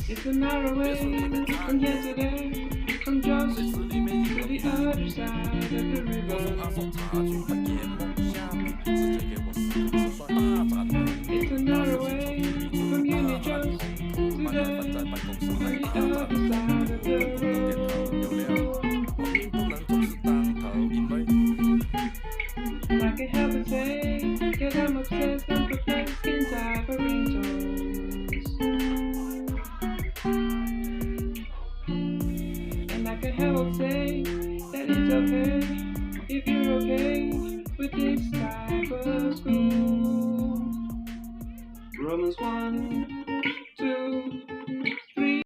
It's an hour away from here today, from Jos to the other side of the river. It's an hour away from unijos today, to the other side of the road. And I can't help but say that I'm obsessed and perplexed, Skintype for ringtones. And I can't help but say that it's okay if you're okay with this type of school. Romans 1